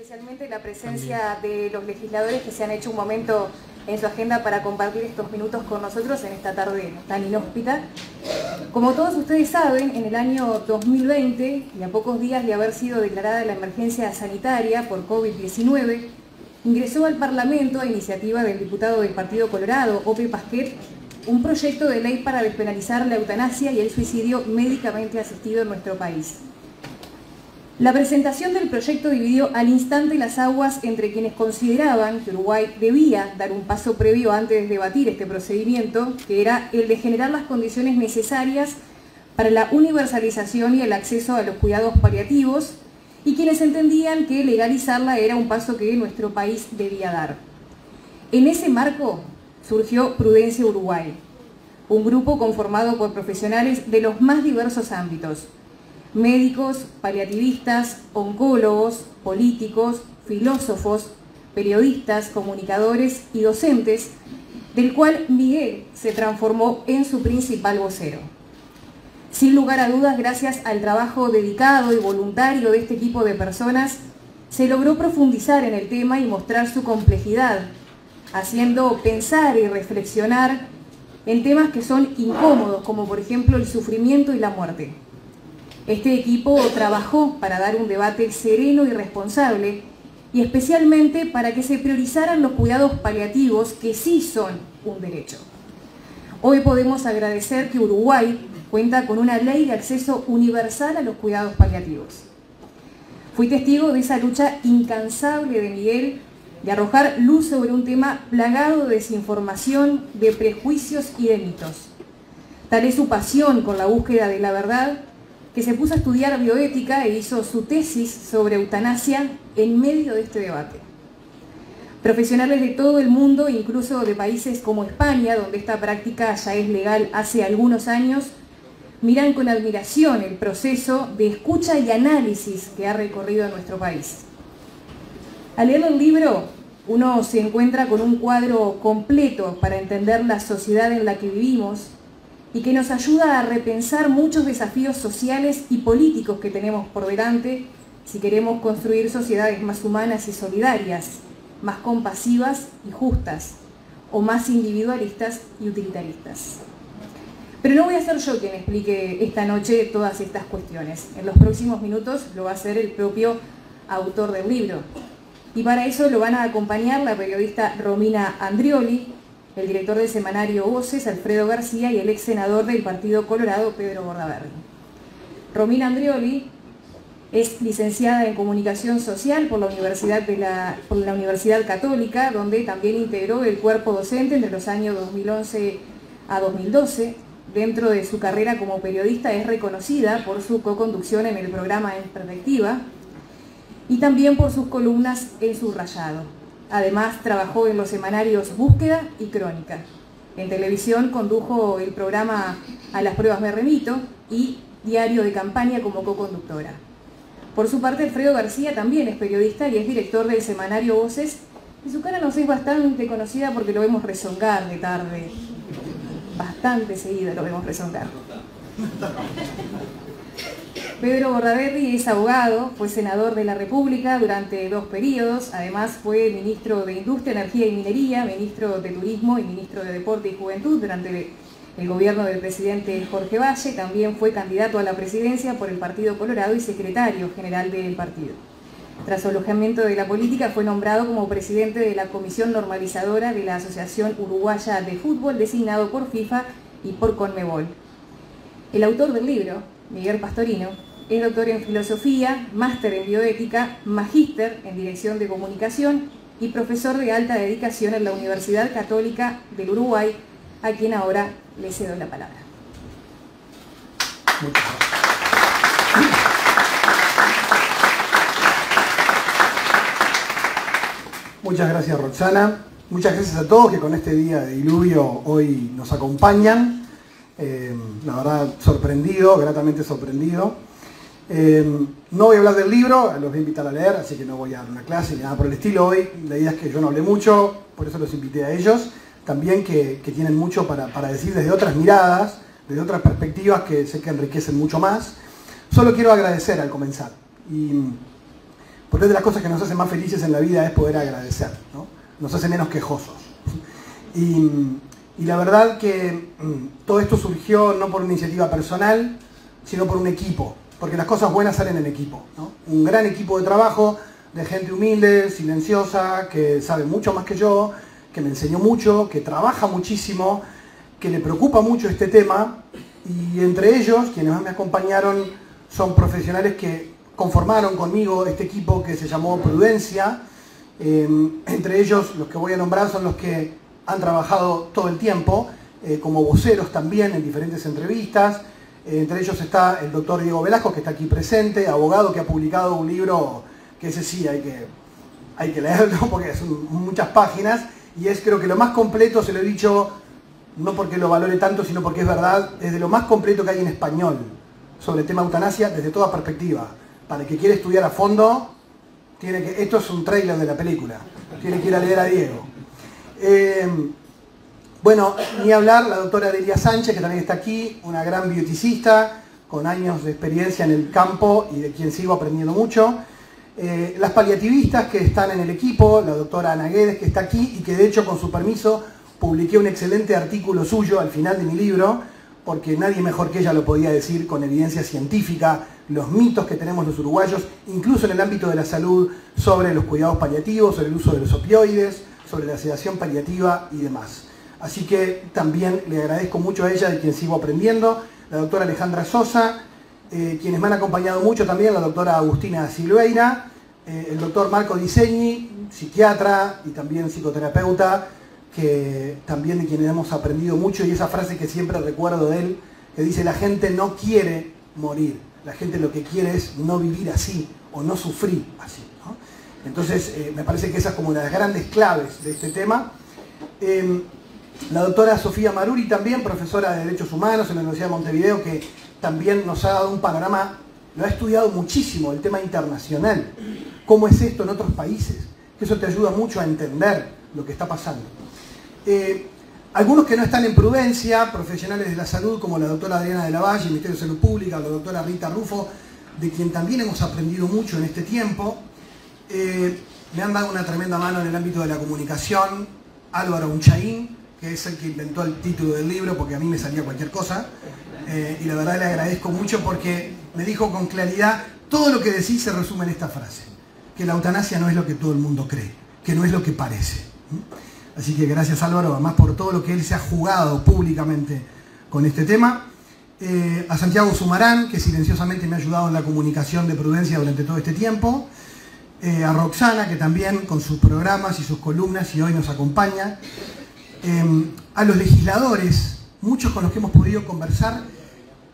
especialmente la presencia de los legisladores que se han hecho un momento en su agenda para compartir estos minutos con nosotros en esta tarde tan inhóspita. Como todos ustedes saben, en el año 2020, y a pocos días de haber sido declarada la emergencia sanitaria por COVID-19, ingresó al Parlamento, a iniciativa del diputado del Partido Colorado, Ope Pasquet, un proyecto de ley para despenalizar la eutanasia y el suicidio médicamente asistido en nuestro país. La presentación del proyecto dividió al instante las aguas entre quienes consideraban que Uruguay debía dar un paso previo antes de debatir este procedimiento, que era el de generar las condiciones necesarias para la universalización y el acceso a los cuidados paliativos, y quienes entendían que legalizarla era un paso que nuestro país debía dar. En ese marco surgió Prudencia Uruguay, un grupo conformado por profesionales de los más diversos ámbitos: médicos, paliativistas, oncólogos, políticos, filósofos, periodistas, comunicadores y docentes, del cual Miguel se transformó en su principal vocero. Sin lugar a dudas, gracias al trabajo dedicado y voluntario de este equipo de personas, se logró profundizar en el tema y mostrar su complejidad, haciendo pensar y reflexionar en temas que son incómodos, como por ejemplo el sufrimiento y la muerte. Este equipo trabajó para dar un debate sereno y responsable, y especialmente para que se priorizaran los cuidados paliativos, que sí son un derecho. Hoy podemos agradecer que Uruguay cuenta con una ley de acceso universal a los cuidados paliativos. Fui testigo de esa lucha incansable de Miguel de arrojar luz sobre un tema plagado de desinformación, de prejuicios y de mitos. Tal es su pasión con la búsqueda de la verdad, que se puso a estudiar bioética e hizo su tesis sobre eutanasia en medio de este debate. Profesionales de todo el mundo, incluso de países como España, donde esta práctica ya es legal hace algunos años, miran con admiración el proceso de escucha y análisis que ha recorrido nuestro país. Al leer el libro, uno se encuentra con un cuadro completo para entender la sociedad en la que vivimos y que nos ayuda a repensar muchos desafíos sociales y políticos que tenemos por delante si queremos construir sociedades más humanas y solidarias, más compasivas y justas, o más individualistas y utilitaristas. Pero no voy a ser yo quien explique esta noche todas estas cuestiones. En los próximos minutos lo va a hacer el propio autor del libro. Y para eso lo van a acompañar la periodista Romina Andrioli, el director del semanario Voces, Alfredo García, y el ex senador del Partido Colorado, Pedro Bordaberry. Romina Andrioli es licenciada en Comunicación Social por la Universidad Católica, donde también integró el cuerpo docente entre los años 2011 a 2012. Dentro de su carrera como periodista es reconocida por su coconducción en el programa En Perspectiva y también por sus columnas en Subrayado. Además, trabajó en los semanarios Búsqueda y Crónica. En televisión condujo el programa A las pruebas me remito y Diario de Campaña como coconductora. Por su parte, Alfredo García también es periodista y es director del semanario Voces, y su cara nos es bastante conocida porque lo vemos rezongar de tarde. Bastante seguido lo vemos rezongar. Pedro Bordaberry es abogado, fue senador de la República durante 2 periodos, además fue ministro de Industria, Energía y Minería, ministro de Turismo y ministro de Deporte y Juventud durante el gobierno del presidente Jorge Valle. También fue candidato a la presidencia por el Partido Colorado y secretario general del partido. Tras su alojamiento de la política, fue nombrado como presidente de la Comisión Normalizadora de la Asociación Uruguaya de Fútbol, designado por FIFA y por Conmebol. El autor del libro, Miguel Pastorino, es doctor en Filosofía, máster en Bioética, magíster en Dirección de Comunicación y profesor de alta dedicación en la Universidad Católica del Uruguay, a quien ahora le cedo la palabra. Muchas gracias, Roxana. Muchas gracias a todos que con este día de diluvio hoy nos acompañan. La verdad, sorprendido, gratamente sorprendido. No voy a hablar del libro, los voy a invitar a leer, así que no voy a dar una clase ni nada por el estilo hoy. La idea es que yo no hablé mucho, por eso los invité a ellos. También que tienen mucho para decir desde otras miradas, desde otras perspectivas que sé que enriquecen mucho más. Solo quiero agradecer al comenzar. Y porque de las cosas que nos hacen más felices en la vida es poder agradecer, ¿no? Nos hace menos quejosos. Y la verdad que todo esto surgió no por una iniciativa personal, sino por un equipo, porque las cosas buenas salen en equipo, ¿no? Un gran equipo de trabajo, de gente humilde, silenciosa, que sabe mucho más que yo, que me enseñó mucho, que trabaja muchísimo, que le preocupa mucho este tema, y entre ellos, quienes más me acompañaron, son profesionales que conformaron conmigo este equipo que se llamó Prudencia. Entre ellos, los que voy a nombrar son los que han trabajado todo el tiempo, como voceros también en diferentes entrevistas. Entre ellos está el doctor Diego Velasco, que está aquí presente, abogado que ha publicado un libro que ese sí hay que leerlo porque son muchas páginas, y es, creo que lo más completo, se lo he dicho, no porque lo valore tanto, sino porque es verdad, es de lo más completo que hay en español sobre el tema eutanasia desde toda perspectiva. Para el que quiere estudiar a fondo, esto es un tráiler de la película, tiene que ir a leer a Diego. Bueno, ni hablar, la doctora Delia Sánchez, que también está aquí, una gran bioticista, con años de experiencia en el campo y de quien sigo aprendiendo mucho. Las paliativistas que están en el equipo, la doctora Ana Guedes, que está aquí y que de hecho, con su permiso, publiqué un excelente artículo suyo al final de mi libro, porque nadie mejor que ella lo podía decir con evidencia científica, los mitos que tenemos los uruguayos, incluso en el ámbito de la salud, sobre los cuidados paliativos, sobre el uso de los opioides, sobre la sedación paliativa y demás. Así que también le agradezco mucho a ella, de quien sigo aprendiendo, la doctora Alejandra Sosa, quienes me han acompañado mucho también, la doctora Agustina Silveira, el doctor Marco Diseñi, psiquiatra y también psicoterapeuta, que también de quienes hemos aprendido mucho, y esa frase que siempre recuerdo de él, que dice: la gente no quiere morir, la gente lo que quiere es no vivir así o no sufrir así, ¿no? Entonces me parece que esa es como una de las grandes claves de este tema. La doctora Sofía Maruri también, profesora de Derechos Humanos en la Universidad de Montevideo, que también nos ha dado un panorama, lo ha estudiado muchísimo, el tema internacional, cómo es esto en otros países, que eso te ayuda mucho a entender lo que está pasando. Algunos que no están en Prudencia, profesionales de la salud, como la doctora Adriana de la Valle, Ministerio de Salud Pública, la doctora Rita Rufo, de quien también hemos aprendido mucho en este tiempo. Me han dado una tremenda mano en el ámbito de la comunicación, Álvaro Unchaín, que es el que inventó el título del libro, porque a mí me salía cualquier cosa, y la verdad le agradezco mucho porque me dijo con claridad: todo lo que decís se resume en esta frase, que la eutanasia no es lo que todo el mundo cree, que no es lo que parece. Así que gracias, Álvaro, además por todo lo que él se ha jugado públicamente con este tema. A Santiago Sumarán, que silenciosamente me ha ayudado en la comunicación de Prudencia durante todo este tiempo. A Roxana, que también con sus programas y sus columnas y hoy nos acompaña. A los legisladores, muchos con los que hemos podido conversar,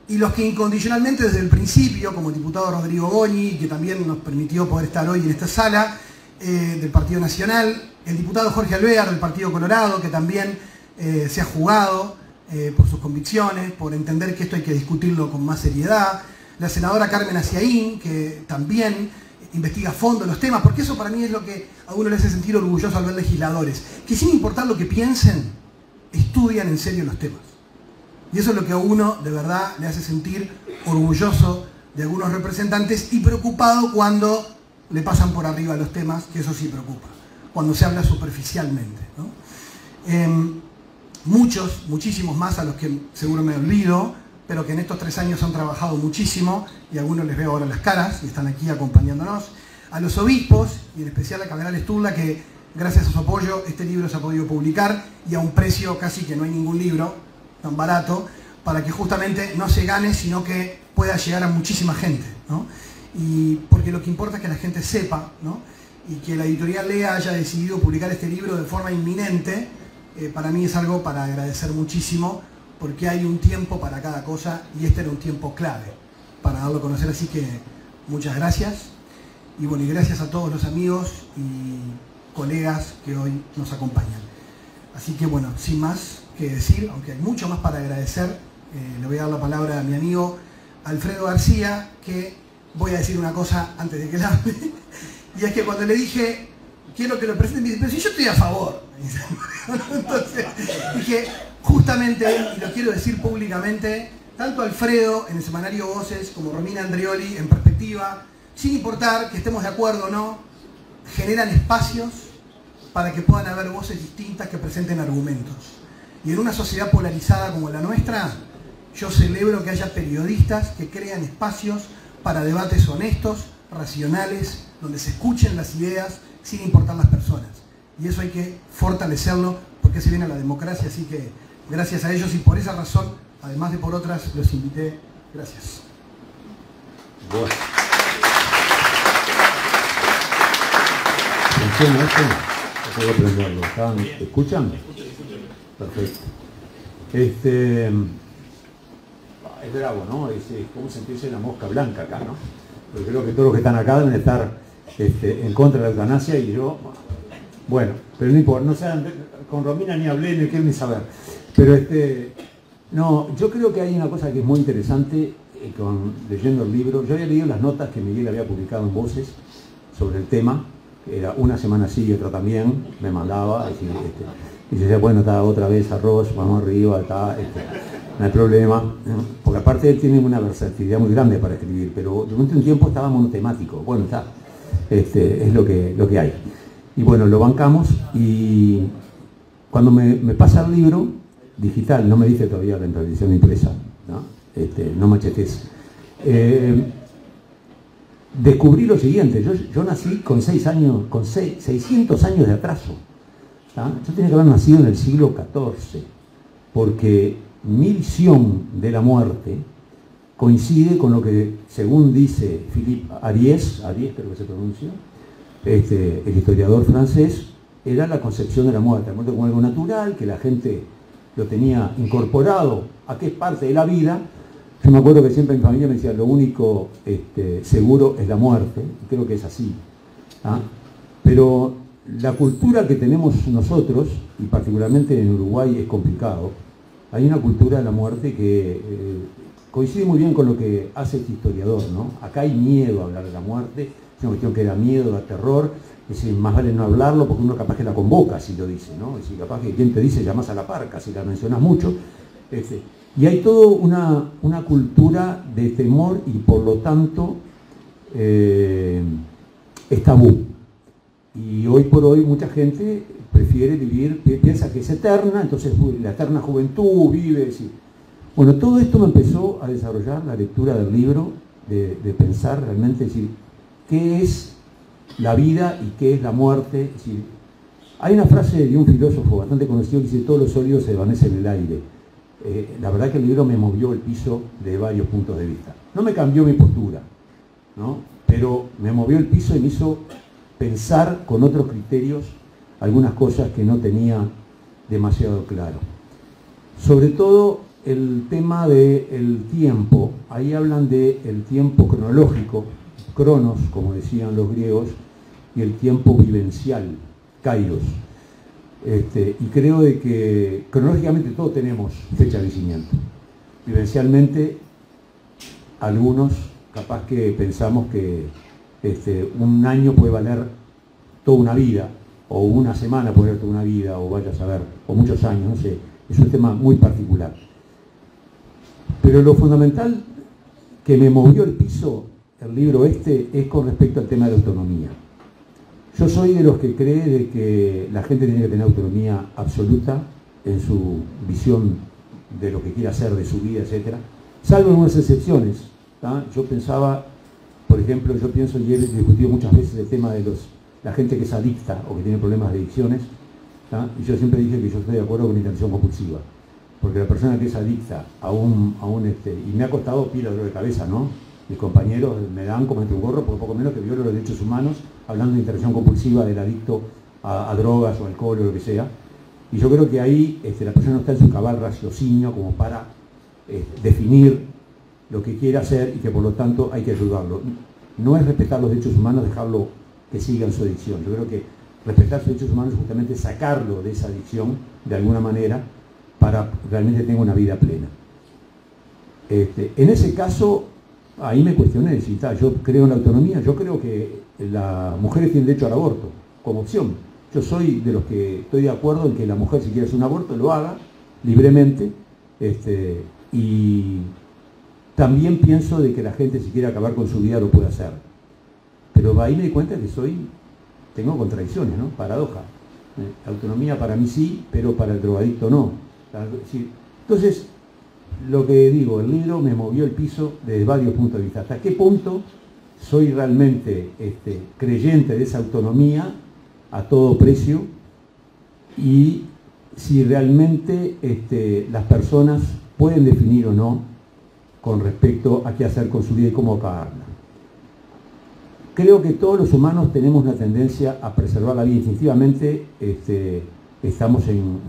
y los que incondicionalmente desde el principio, como el diputado Rodrigo Goñi, que también nos permitió poder estar hoy en esta sala, del Partido Nacional, el diputado Jorge Alvear del Partido Colorado, que también se ha jugado por sus convicciones, por entender que esto hay que discutirlo con más seriedad, la senadora Carmen Aciaín, que también investiga a fondo los temas, porque eso para mí es lo que a uno le hace sentir orgulloso al ver legisladores, que sin importar lo que piensen, estudian en serio los temas. Y eso es lo que a uno de verdad le hace sentir orgulloso de algunos representantes y preocupado cuando le pasan por arriba los temas, que eso sí preocupa, cuando se habla superficialmente, ¿no? Muchísimos más a los que seguro me olvido, pero que en estos 3 años han trabajado muchísimo, y a algunos les veo ahora las caras y están aquí acompañándonos. A los obispos, y en especial a Cardenal Sturla, que gracias a su apoyo este libro se ha podido publicar, y a un precio casi que no hay ningún libro tan barato, para que justamente no se gane, sino que pueda llegar a muchísima gente, ¿no? Y porque lo que importa es que la gente sepa, ¿no? Y que la editorial Lea haya decidido publicar este libro de forma inminente, para mí es algo para agradecer muchísimo, porque hay un tiempo para cada cosa y este era un tiempo clave para darlo a conocer. Así que muchas gracias, y bueno, y gracias a todos los amigos y colegas que hoy nos acompañan. Así que bueno, sin más que decir, aunque hay mucho más para agradecer, le voy a dar la palabra a mi amigo Alfredo García, que voy a decir una cosa antes de que la hable, y es que cuando le dije quiero que lo presenten, me dice: pero si yo estoy a favor. Entonces dije, justamente, y lo quiero decir públicamente, tanto Alfredo en el semanario Voces como Romina Andrioli en Perspectiva sin importar que estemos de acuerdo o no, generan espacios para que puedan haber voces distintas que presenten argumentos. Y en una sociedad polarizada como la nuestra, yo celebro que haya periodistas que crean espacios para debates honestos, racionales, donde se escuchen las ideas sin importar las personas. Y eso hay que fortalecerlo, porque así viene la democracia. Así que gracias a ellos, y por esa razón, además de por otras, los invité. Gracias. Bueno. ¿Funciona esto? Puedo prenderlo. ¿Escuchan? Perfecto. Es bravo, ¿no? Es como sentirse una mosca blanca acá, ¿no? Porque creo que todos los que están acá deben estar en contra de la eutanasia, y yo, bueno, pero no importa, no saben, con Romina ni hablé, ni quiero ni saber. Pero no, yo creo que hay una cosa que es muy interesante leyendo el libro. Yo había leído las notas que Miguel había publicado en Voces sobre el tema, que era una semana sí y otra también, me mandaba, y yo decía, bueno, está otra vez arroz, vamos arriba, está, no hay problema, porque aparte él tiene una versatilidad muy grande para escribir, pero durante un tiempo estaba monotemático. Bueno, está, es lo que hay. Y bueno, lo bancamos, y cuando me pasa el libro digital, no me dice todavía la edición impresa, ¿no? No machetes. Descubrí lo siguiente: yo nací con 600 años de atraso. ¿Tá? Yo tenía que haber nacido en el siglo XIV, porque mi visión de la muerte coincide con lo que, según dice Philippe Ariès creo que se pronuncia, el historiador francés, era la concepción de la muerte como algo natural, que la gente lo tenía incorporado a qué parte de la vida. Yo me acuerdo que siempre en mi familia me decían, lo único seguro es la muerte, y creo que es así. ¿Ah? Pero la cultura que tenemos nosotros, y particularmente en Uruguay es complicado, hay una cultura de la muerte que coincide muy bien con lo que hace este historiador, ¿no? Acá hay miedo a hablar de la muerte, es una cuestión que da miedo, da terror, es decir, más vale no hablarlo porque uno capaz que la convoca si lo dice, ¿no? Es decir, capaz que quien te dice llamás a la parca si la mencionas mucho. Y hay toda una cultura de temor, y por lo tanto es tabú. Y hoy por hoy mucha gente prefiere vivir, piensa que es eterna, entonces la eterna juventud vive. Decir. Bueno, todo esto me empezó a desarrollar la lectura del libro, de pensar realmente, decir, qué es la vida y qué es la muerte. Es decir, hay una frase de un filósofo bastante conocido que dice, todos los sólidos se desvanecen en el aire. La verdad que el libro me movió el piso de varios puntos de vista. No me cambió mi postura, ¿no? Pero me movió el piso y me hizo pensar con otros criterios algunas cosas que no tenía demasiado claro. Sobre todo el tema del tiempo. Ahí hablan del tiempo cronológico, cronos, como decían los griegos, y el tiempo vivencial, kairos. Y creo de que cronológicamente todos tenemos fecha de nacimiento. Vivencialmente, algunos capaz que pensamos que un año puede valer toda una vida, o una semana puede valer toda una vida, o vaya a saber, o muchos años, no sé. Es un tema muy particular. Pero lo fundamental que me movió el piso, el libro es con respecto al tema de la autonomía. Yo soy de los que cree de que la gente tiene que tener autonomía absoluta en su visión de lo que quiera hacer de su vida, etc. Salvo en unas excepciones. ¿Tá? Yo pensaba, por ejemplo, pienso y he discutido muchas veces el tema de la gente que es adicta o que tiene problemas de adicciones. ¿Tá? Y yo siempre dije que yo estoy de acuerdo con la intervención compulsiva. Porque la persona que es adicta y me ha costado pila de dolor de cabeza, ¿no? Mis compañeros me dan como entre un gorro, porque poco menos que violo los derechos humanos, hablando de intervención compulsiva del adicto a drogas o alcohol o lo que sea. Y yo creo que ahí la persona no está en su cabal raciocinio como para definir lo que quiere hacer, y que por lo tanto hay que ayudarlo. No es respetar los derechos humanos, dejarlo que siga en su adicción. Yo creo que respetar sus derechos humanos es justamente sacarlo de esa adicción de alguna manera para que realmente tenga una vida plena. En ese caso, ahí me cuestioné, decir, yo creo en la autonomía, yo creo que las mujeres tienen derecho al aborto como opción. Yo soy de los que estoy de acuerdo en que la mujer, si quiere hacer un aborto, lo haga libremente, y también pienso de que la gente, si quiere acabar con su vida, lo puede hacer. pero ahí me di cuenta que tengo contradicciones, ¿no? Paradoja. Autonomía para mí sí, pero para el drogadicto no. Entonces, lo que digo, el libro me movió el piso desde varios puntos de vista. ¿Hasta qué punto soy realmente creyente de esa autonomía a todo precio? Y si realmente las personas pueden definir o no con respecto a qué hacer con su vida y cómo acabarla. Creo que todos los humanos tenemos una tendencia a preservar la vida. Instintivamente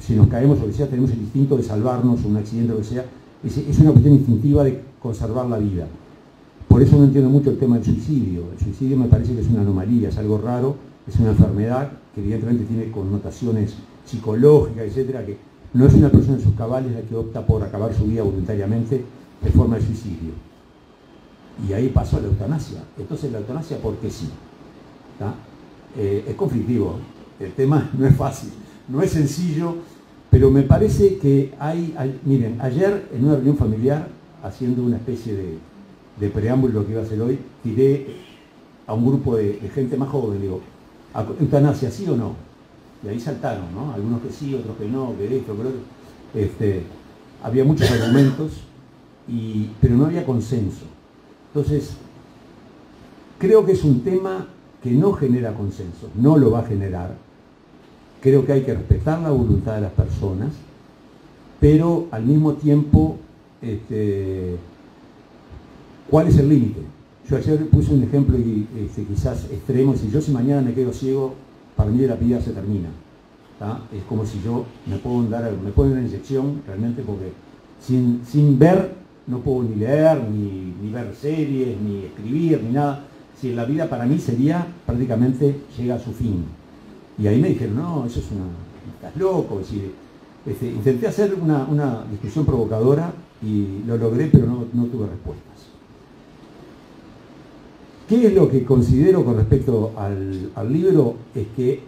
si nos caemos o que sea, tenemos el instinto de salvarnos, un accidente o lo que sea. Es una cuestión instintiva de conservar la vida. Por eso no entiendo mucho el tema del suicidio. El suicidio me parece que es una anomalía, es algo raro, es una enfermedad que evidentemente tiene connotaciones psicológicas, etcétera, que no es una persona en sus cabales la que opta por acabar su vida voluntariamente de forma de suicidio. Y ahí pasó a la eutanasia. Entonces la eutanasia, ¿por qué sí? Es conflictivo, el tema no es fácil, no es sencillo, pero me parece que miren, ayer en una reunión familiar, haciendo una especie de preámbulo de lo que iba a hacer hoy, tiré a un grupo de gente más joven, digo, ¿eutanasia sí o no? Y ahí saltaron, ¿no? Algunos que sí, otros que no, que esto, que lo otro. Había muchos argumentos, pero no había consenso. Entonces, creo que es un tema que no genera consenso, no lo va a generar. Creo que hay que respetar la voluntad de las personas, pero al mismo tiempo, ¿cuál es el límite? Yo ayer puse un ejemplo quizás extremo, si mañana me quedo ciego, para mí la vida se termina. Es como si yo me puedo dar una inyección realmente, porque sin ver no puedo ni leer, ni ver series, ni escribir, ni nada. Si la vida para mí sería prácticamente llega a su fin. Y ahí me dijeron, no, eso estás loco. Es decir, intenté hacer una discusión provocadora y lo logré, pero no tuve respuestas. ¿Qué es lo que considero con respecto al libro? Es que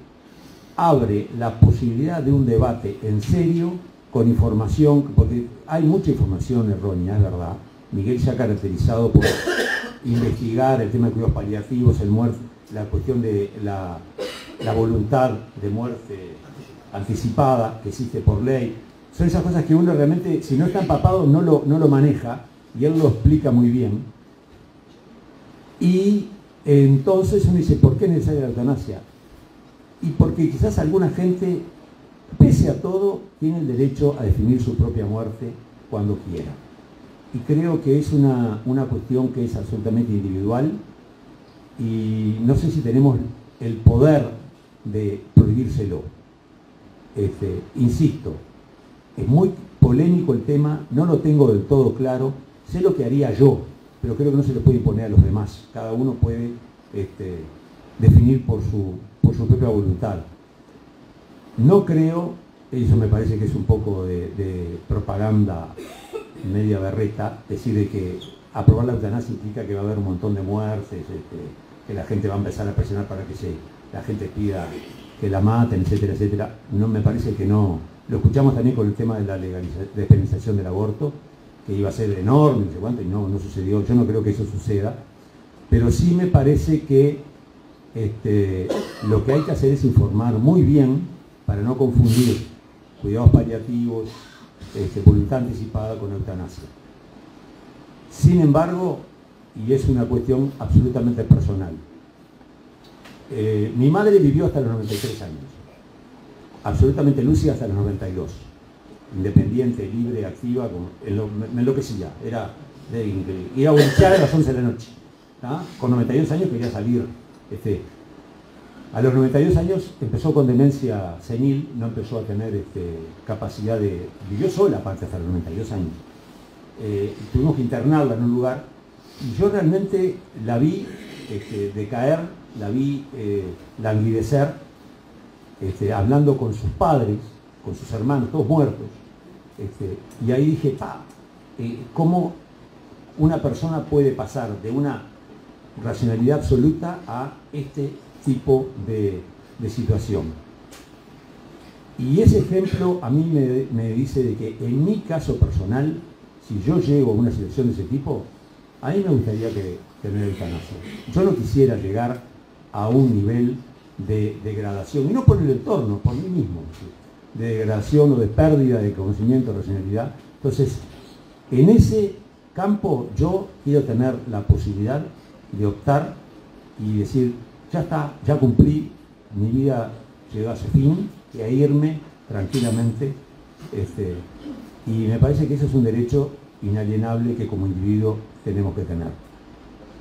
abre la posibilidad de un debate en serio, con información, porque hay mucha información errónea, es verdad. Miguel se ha caracterizado por investigar el tema de cuidados paliativos, la cuestión de la voluntad de muerte anticipada que existe por ley. Son esas cosas que uno realmente, si no está empapado, no lo maneja, y él lo explica muy bien. Y entonces uno dice, ¿por qué es necesaria la eutanasia? Y porque quizás alguna gente, pese a todo, tiene el derecho a definir su propia muerte cuando quiera. Y creo que es una cuestión que es absolutamente individual, y no sé si tenemos el poder de prohibírselo. Insisto, es muy polémico el tema, no lo tengo del todo claro, sé lo que haría yo, pero creo que no se le puede imponer a los demás. Cada uno puede definir por su propia voluntad. No creo, eso me parece que es un poco de propaganda media berreta, decir de que aprobar la eutanasia implica que va a haber un montón de muertes, que la gente va a empezar a presionar para que la gente pida que la maten, etcétera, etcétera. No, me parece que no. Lo escuchamos también con el tema de la despenalización del aborto, que iba a ser enorme, no sé cuánto, y no sucedió. Yo no creo que eso suceda, pero sí me parece que lo que hay que hacer es informar muy bien para no confundir cuidados paliativos, voluntad anticipada con eutanasia. Sin embargo, y es una cuestión absolutamente personal, mi madre vivió hasta los 93 años, absolutamente lúcida hasta los 92, independiente, libre, activa, me enloquecía, iba a bolichear a las 11 de la noche, con 92 años quería salir. A los 92 años empezó con demencia senil, no empezó a tener capacidad vivió sola aparte hasta los 92 años. Tuvimos que internarla en un lugar, y yo realmente la vi decaer, la vi languidecer, hablando con sus padres, con sus hermanos, todos muertos. Y ahí dije, ¿cómo una persona puede pasar de una racionalidad absoluta a este tipo de situación? Y ese ejemplo a mí me dice de que en mi caso personal, si yo llego a una situación de ese tipo, a mí me gustaría que tener eutanasia. Yo no quisiera llegar a un nivel de degradación, y no por el entorno, por mí mismo, de degradación o de pérdida de conocimiento, racionalidad. Entonces, en ese campo yo quiero tener la posibilidad de optar y decir, ya está, ya cumplí, mi vida llegó a su fin, y a irme tranquilamente, y me parece que eso es un derecho inalienable que como individuo tenemos que tener.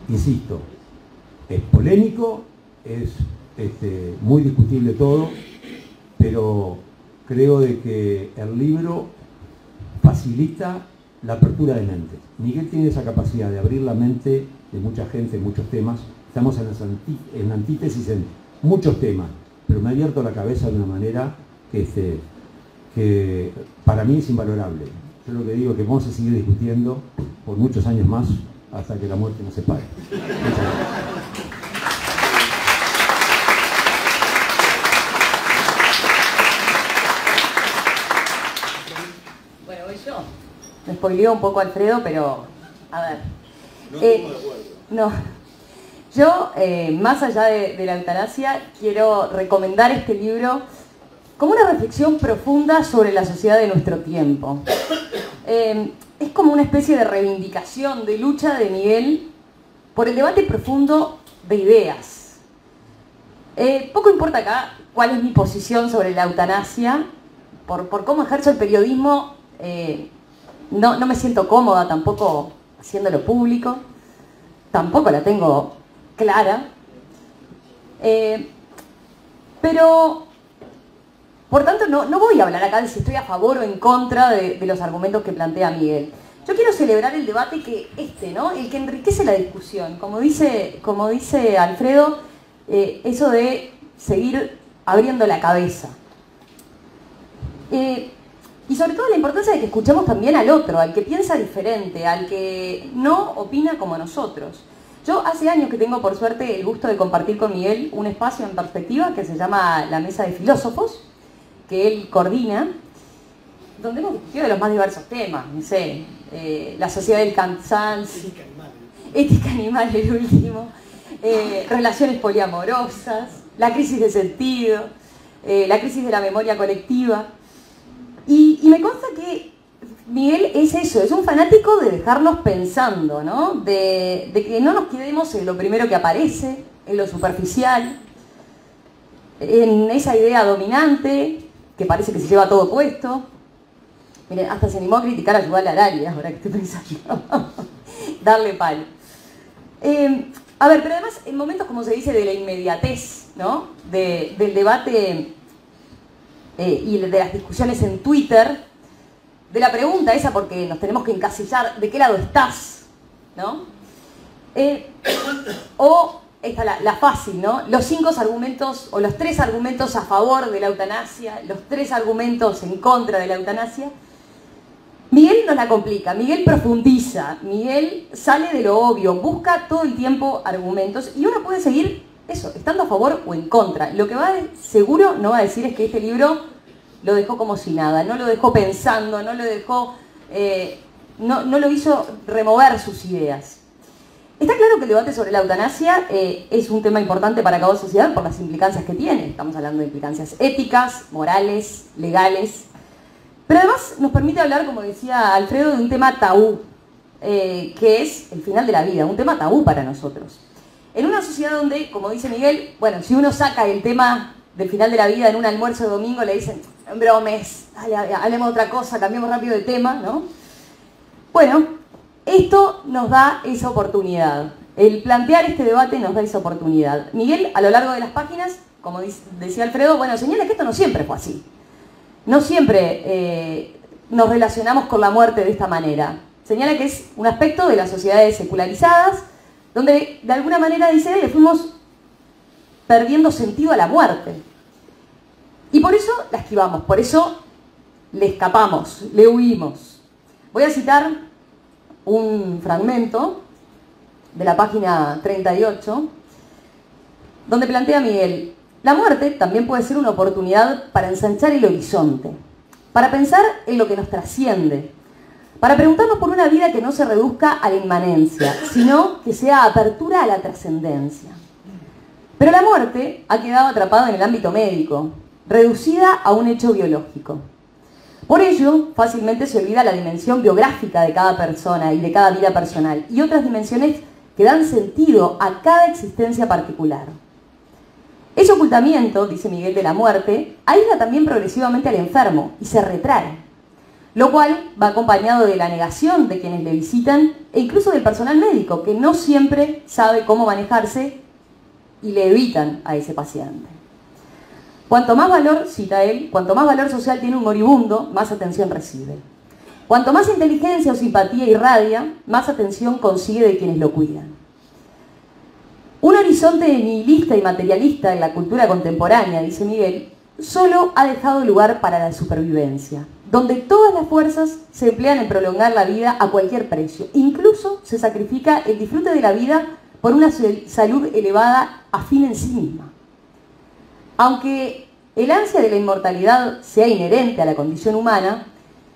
Insisto, es polémico, es muy discutible todo, pero creo de que el libro facilita la apertura de mente. Miguel tiene esa capacidad de abrir la mente de mucha gente en muchos temas. Estamos en antítesis en muchos temas, pero me ha abierto la cabeza de una manera que para mí es invalorable. Yo lo que digo es que vamos a seguir discutiendo por muchos años más hasta que la muerte nos separe. Muchas gracias. Bueno, voy yo. Me spoileó un poco Alfredo, pero a ver. No estamos de acuerdo. No. Yo, más allá de la eutanasia, quiero recomendar este libro como una reflexión profunda sobre la sociedad de nuestro tiempo. Es como una especie de reivindicación, de lucha de Miguel por el debate profundo de ideas. Poco importa acá cuál es mi posición sobre la eutanasia, por cómo ejerzo el periodismo, no me siento cómoda tampoco haciéndolo público, tampoco la tengo clara, pero por tanto no voy a hablar acá de si estoy a favor o en contra de los argumentos que plantea Miguel. Yo quiero celebrar el debate ¿no? El que enriquece la discusión. Como dice Alfredo, eso de seguir abriendo la cabeza. Y sobre todo la importancia de que escuchemos también al otro, al que piensa diferente, al que no opina como nosotros. Yo hace años que tengo, por suerte, el gusto de compartir con Miguel un espacio en perspectiva que se llama la Mesa de Filósofos, que él coordina, donde hemos discutido de los más diversos temas, no sé, la sociedad del cansancio, ética animal el último, relaciones poliamorosas, la crisis de sentido, la crisis de la memoria colectiva. Y me consta que Miguel es eso, es un fanático de dejarnos pensando, ¿no? De que no nos quedemos en lo primero que aparece, en lo superficial, en esa idea dominante que parece que se lleva todo puesto. Miren, hasta se animó a criticar a Yuval Harari, ahora que estoy pensando. Darle palo. A ver, pero además en momentos, como se dice, de la inmediatez, ¿no? Del debate y de las discusiones en Twitter, de la pregunta esa, porque nos tenemos que encasillar, ¿de qué lado estás? ¿No? O esta la fácil, ¿no? Los 5 argumentos, o los 3 argumentos a favor de la eutanasia, los 3 argumentos en contra de la eutanasia. Miguel nos la complica, Miguel profundiza, Miguel sale de lo obvio, busca todo el tiempo argumentos, y uno puede seguir eso, estando a favor o en contra. Lo que seguro no va a decir es que este libro lo dejó como si nada, no lo dejó pensando, no lo dejó, no lo hizo remover sus ideas. Está claro que el debate sobre la eutanasia es un tema importante para cada sociedad por las implicancias que tiene. Estamos hablando de implicancias éticas, morales, legales. Pero además nos permite hablar, como decía Alfredo, de un tema tabú, que es el final de la vida, un tema tabú para nosotros. En una sociedad donde, como dice Miguel, bueno, si uno saca el tema del final de la vida en un almuerzo de domingo, le dicen, bromes, dale, hablemos de otra cosa, cambiemos rápido de tema, ¿no? Bueno, esto nos da esa oportunidad. El plantear este debate nos da esa oportunidad. Miguel, a lo largo de las páginas, como decía Alfredo, bueno, señala que esto no siempre fue así. No siempre nos relacionamos con la muerte de esta manera. Señala que es un aspecto de las sociedades secularizadas, donde de alguna manera, dice, le fuimos perdiendo sentido a la muerte. Y por eso la esquivamos, por eso le escapamos, le huimos. Voy a citar un fragmento de la página 38, donde plantea Miguel: la muerte también puede ser una oportunidad para ensanchar el horizonte, para pensar en lo que nos trasciende, para preguntarnos por una vida que no se reduzca a la inmanencia, sino que sea apertura a la trascendencia. Pero la muerte ha quedado atrapada en el ámbito médico, reducida a un hecho biológico. Por ello, fácilmente se olvida la dimensión biográfica de cada persona y de cada vida personal, y otras dimensiones que dan sentido a cada existencia particular. Ese ocultamiento, dice Miguel, de la muerte, aísla también progresivamente al enfermo y se retrae, lo cual va acompañado de la negación de quienes le visitan e incluso del personal médico, que no siempre sabe cómo manejarse y le evitan a ese paciente. Cuanto más valor, cita él, cuanto más valor social tiene un moribundo, más atención recibe. Cuanto más inteligencia o simpatía irradia, más atención consigue de quienes lo cuidan. Un horizonte nihilista y materialista en la cultura contemporánea, dice Miguel, solo ha dejado lugar para la supervivencia, donde todas las fuerzas se emplean en prolongar la vida a cualquier precio. Incluso se sacrifica el disfrute de la vida por una salud elevada a fin en sí misma. Aunque el ansia de la inmortalidad sea inherente a la condición humana,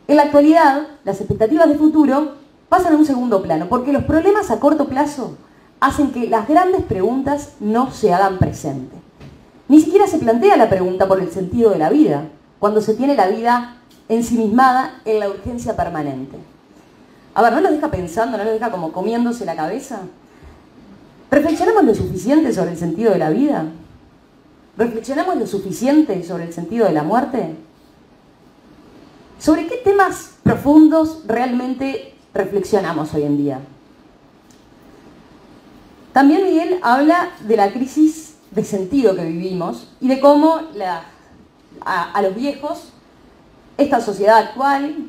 en la actualidad las expectativas de futuro pasan a un segundo plano, porque los problemas a corto plazo hacen que las grandes preguntas no se hagan presente. Ni siquiera se plantea la pregunta por el sentido de la vida, cuando se tiene la vida ensimismada en la urgencia permanente. A ver, ¿no los deja pensando, no los deja como comiéndose la cabeza? ¿Reflexionamos lo suficiente sobre el sentido de la vida? ¿Reflexionamos lo suficiente sobre el sentido de la muerte? ¿Sobre qué temas profundos realmente reflexionamos hoy en día? También Miguel habla de la crisis de sentido que vivimos y de cómo a los viejos, esta sociedad actual,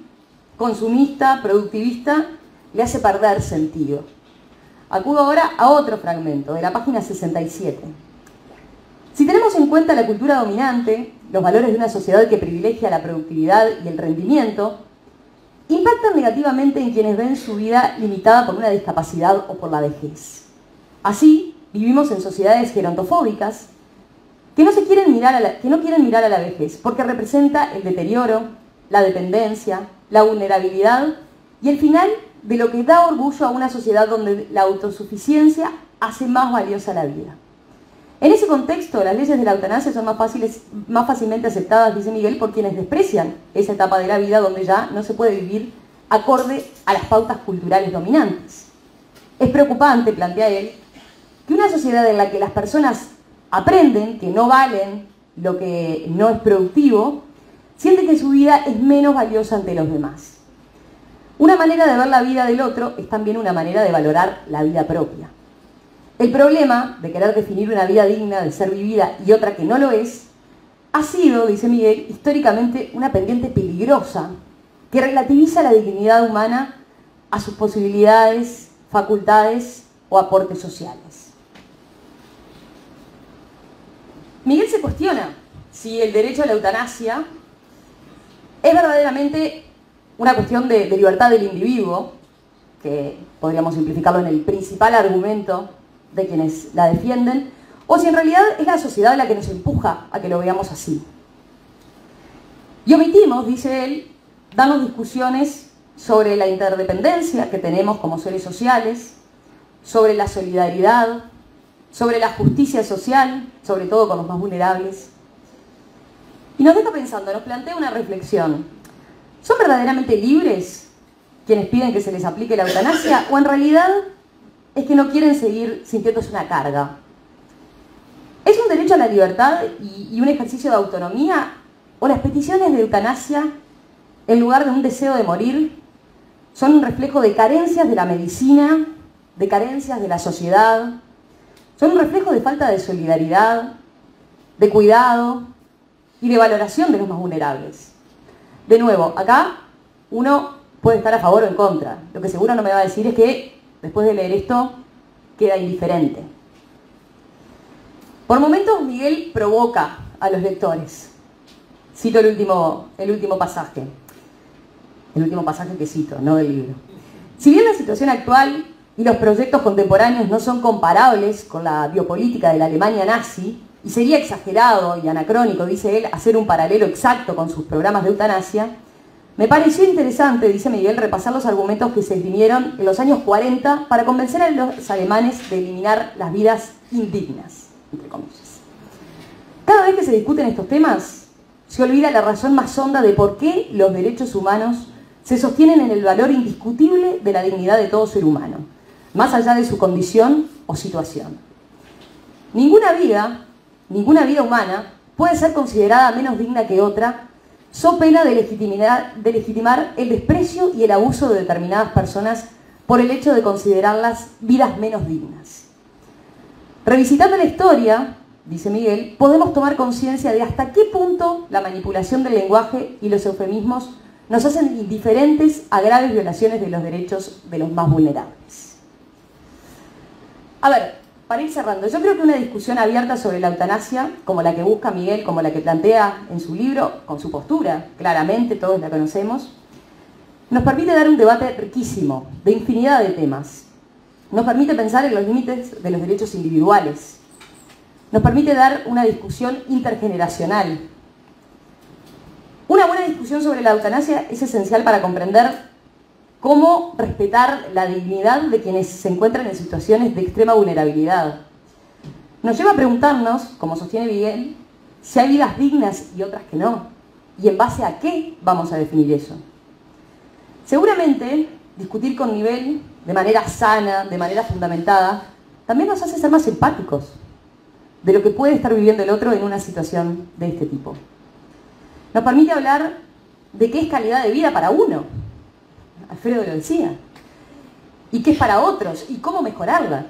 consumista, productivista, le hace perder sentido. Acudo ahora a otro fragmento, de la página 67. Si tenemos en cuenta la cultura dominante, los valores de una sociedad que privilegia la productividad y el rendimiento, impactan negativamente en quienes ven su vida limitada por una discapacidad o por la vejez. Así, vivimos en sociedades gerontofóbicas que no quieren mirar a la vejez, porque representa el deterioro, la dependencia, la vulnerabilidad y el final de lo que da orgullo a una sociedad donde la autosuficiencia hace más valiosa la vida. En ese contexto, las leyes de la eutanasia son más fácilmente aceptadas, dice Miguel, por quienes desprecian esa etapa de la vida donde ya no se puede vivir acorde a las pautas culturales dominantes. Es preocupante, plantea él, que una sociedad en la que las personas aprenden que no valen lo que no es productivo, siente que su vida es menos valiosa ante los demás. Una manera de ver la vida del otro es también una manera de valorar la vida propia. El problema de querer definir una vida digna de ser vivida y otra que no lo es, ha sido, dice Miguel, históricamente una pendiente peligrosa que relativiza la dignidad humana a sus posibilidades, facultades o aportes sociales. Miguel se cuestiona si el derecho a la eutanasia es verdaderamente una cuestión de libertad del individuo, que podríamos simplificarlo en el principal argumento de quienes la defienden, o si en realidad es la sociedad la que nos empuja a que lo veamos así. Y omitimos, dice él, darnos discusiones sobre la interdependencia que tenemos como seres sociales, sobre la solidaridad, sobre la justicia social, sobre todo con los más vulnerables. Y nos deja pensando, nos plantea una reflexión. ¿Son verdaderamente libres quienes piden que se les aplique la eutanasia? ¿O en realidad es que no quieren seguir sintiéndose una carga? ¿Es un derecho a la libertad y un ejercicio de autonomía? ¿O las peticiones de eutanasia, en lugar de un deseo de morir, son un reflejo de carencias de la medicina, de carencias de la sociedad? Son un reflejo de falta de solidaridad, de cuidado y de valoración de los más vulnerables. De nuevo, acá uno puede estar a favor o en contra. Lo que seguro no me va a decir es que, después de leer esto, queda indiferente. Por momentos, Miguel provoca a los lectores. Cito el último pasaje. El último pasaje que cito, no del libro. Si bien la situación actual y los proyectos contemporáneos no son comparables con la biopolítica de la Alemania nazi, y sería exagerado y anacrónico, dice él, hacer un paralelo exacto con sus programas de eutanasia, me pareció interesante, dice Miguel, repasar los argumentos que se esgrimieron en los años 40 para convencer a los alemanes de eliminar las vidas indignas. entre comillas. Cada vez que se discuten estos temas, se olvida la razón más honda de por qué los derechos humanos se sostienen en el valor indiscutible de la dignidad de todo ser humano, más allá de su condición o situación. Ninguna vida humana puede ser considerada menos digna que otra, so pena de legitimar el desprecio y el abuso de determinadas personas por el hecho de considerarlas vidas menos dignas. Revisitando la historia, dice Miguel, podemos tomar conciencia de hasta qué punto la manipulación del lenguaje y los eufemismos nos hacen indiferentes a graves violaciones de los derechos de los más vulnerables. A ver, para ir cerrando, yo creo que una discusión abierta sobre la eutanasia, como la que busca Miguel, como la que plantea en su libro, con su postura, claramente todos la conocemos, nos permite dar un debate riquísimo, de infinidad de temas. Nos permite pensar en los límites de los derechos individuales. Nos permite dar una discusión intergeneracional. Una buena discusión sobre la eutanasia es esencial para comprender cómo respetar la dignidad de quienes se encuentran en situaciones de extrema vulnerabilidad. Nos lleva a preguntarnos, como sostiene Miguel, si hay vidas dignas y otras que no, y en base a qué vamos a definir eso. Seguramente, discutir con Miguel de manera sana, de manera fundamentada, también nos hace ser más empáticos de lo que puede estar viviendo el otro en una situación de este tipo. Nos permite hablar de qué es calidad de vida para uno, Alfredo lo decía, y qué es para otros, y cómo mejorarla.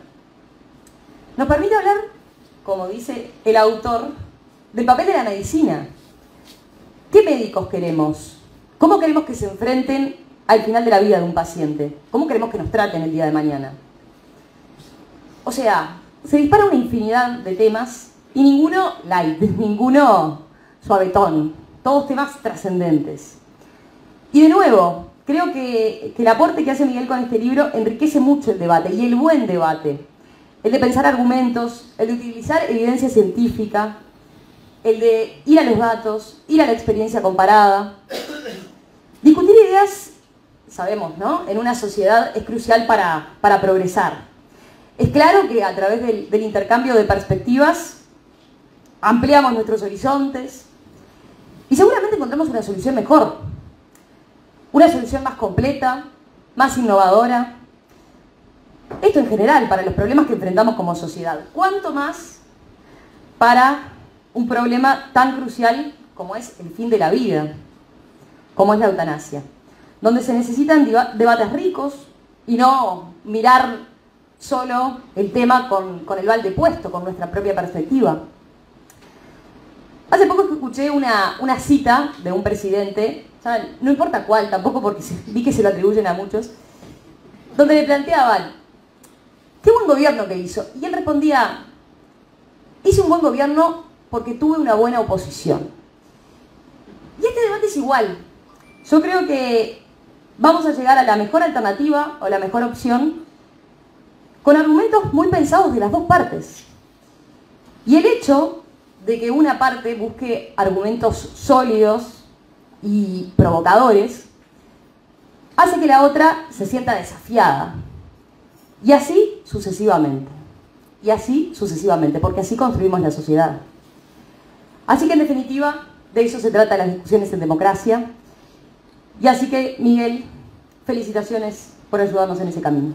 Nos permite hablar, como dice el autor, del papel de la medicina. ¿Qué médicos queremos? ¿Cómo queremos que se enfrenten al final de la vida de un paciente? ¿Cómo queremos que nos traten el día de mañana? O sea, se dispara una infinidad de temas y ninguno light, ninguno suavetón, todos temas trascendentes. Y de nuevo, creo que el aporte que hace Miguel con este libro enriquece mucho el debate, y el buen debate. El de pensar argumentos, el de utilizar evidencia científica, el de ir a los datos, ir a la experiencia comparada. Discutir ideas, sabemos, ¿no?, en una sociedad es crucial para progresar. Es claro que a través del intercambio de perspectivas ampliamos nuestros horizontes y seguramente encontramos una solución mejor, una solución más completa, más innovadora. Esto en general, para los problemas que enfrentamos como sociedad. ¿Cuánto más para un problema tan crucial como es el fin de la vida, como es la eutanasia? Donde se necesitan debates ricos y no mirar solo el tema con el balde puesto, con nuestra propia perspectiva. Hace poco escuché una cita de un presidente, ¿saben? No importa cuál, tampoco porque vi que se lo atribuyen a muchos, donde le planteaban, ¿qué buen gobierno que hizo? Y él respondía, hice un buen gobierno porque tuve una buena oposición. Y este debate es igual. Yo creo que vamos a llegar a la mejor alternativa o la mejor opción con argumentos muy pensados de las dos partes. Y el hecho de que una parte busque argumentos sólidos y provocadores hace que la otra se sienta desafiada. Y así sucesivamente. Y así sucesivamente, porque así construimos la sociedad. Así que en definitiva, de eso se trata las discusiones en democracia. Y así que, Miguel, felicitaciones por ayudarnos en ese camino.